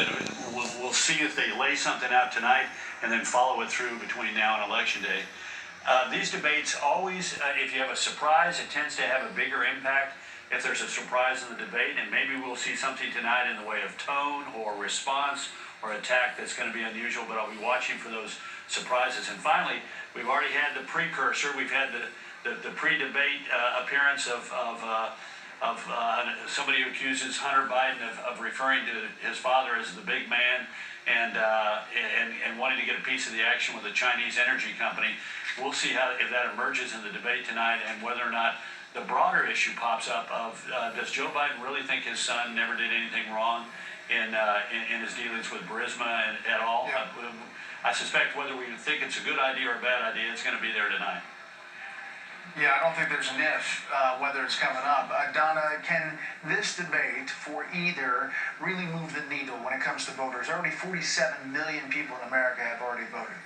but we'll see if they lay something out tonight and then follow it through between now and Election Day. These debates always, if you have a surprise, it tends to have a bigger impact if there's a surprise in the debate, and maybe we'll see something tonight in the way of tone or response or attack that's going to be unusual, but I'll be watching for those surprises. And finally, we've already had the precursor. We've had the pre-debate appearance of somebody who accuses Hunter Biden of referring to his father as the big man and wanting to get a piece of the action with a Chinese energy company. We'll see if that emerges in the debate tonight, and whether or not the broader issue pops up of does Joe Biden really think his son never did anything wrong in his dealings with Burisma at all? Yeah. I suspect whether we think it's a good idea or a bad idea, it's going to be there tonight. Yeah, I don't think there's an if, whether it's coming up. Donna, can this debate for either really move the needle when it comes to voters? Already 47 million people in America have already voted.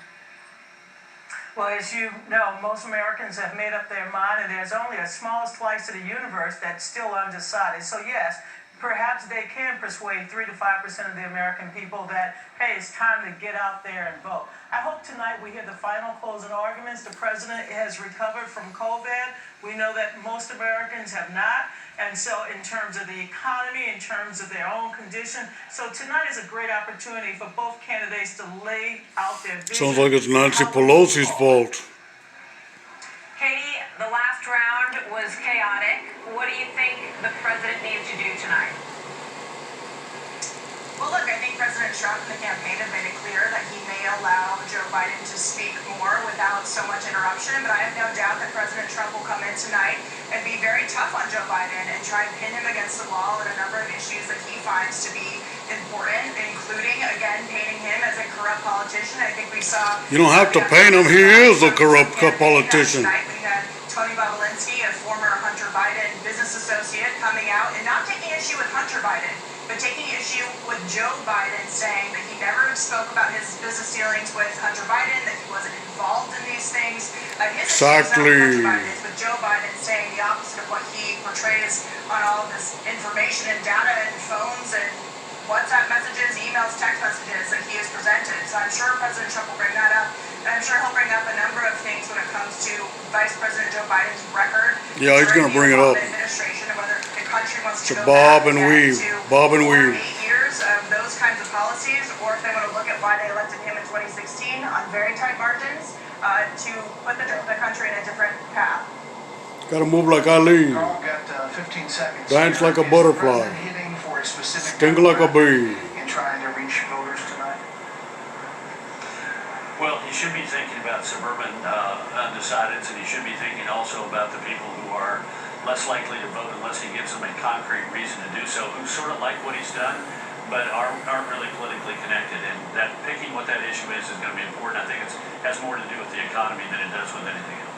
Well, as you know, most Americans have made up their mind, and there's only a small slice of the universe that's still undecided. So yes, perhaps they can persuade 3 to 5% of the American people that, hey, it's time to get out there and vote. I hope tonight we hear the final closing arguments. The president has recovered from COVID. We know that most Americans have not. And so in terms of the economy, in terms of their own condition, so tonight is a great opportunity for both candidates to lay out their vision. Sounds like it's Nancy Pelosi's fault. Katie, the last round was chaotic. What do you think the president needs to do tonight? Well, look, I think President Trump and the campaign have made it clear that he may allow Joe Biden to speak more without so much interruption, but I have no doubt that President Trump will come in tonight and be very tough on Joe Biden and try and pin him against the wall on a number of issues that he finds to be important, including, again, painting him as a corrupt politician. I think we saw... You don't have to paint him. He is a corrupt politician. Tonight we had Tony Bobolinsky, a former Hunter Biden business associate, coming out and not taking issue with Hunter Biden, but taking issue with Joe Biden, saying that he never spoke about his business dealings with Hunter Biden, that he wasn't involved in these things. Exactly. With Joe Biden saying the opposite of what he portrays on all of this information and data and phones and WhatsApp messages, emails, text messages that he has presented. So I'm sure President Trump will bring that up. And I'm sure he'll bring up a number of things when it comes to Vice President Joe Biden's record. Yeah, he's going to bring it up. Administration and whether the country wants to go bob back and weave, to bob and weave. 8 years of those kinds of policies, or if they want to look at why they elected him in 2016 on very tight margins to put the country in a different path. Got to move like Ali. Karl, got 15 seconds. Dance here. like a Is butterfly. the president hitting for a specific Sting like a bee. in trying to reach voters tonight? Well, he should be thinking about suburban undecideds, and he should be thinking also about the people who are less likely to vote unless he gives them a concrete reason to do so, who sort of like what he's done, but aren't really politically connected. And that picking what that issue is going to be important. I think it has more to do with the economy than it does with anything else.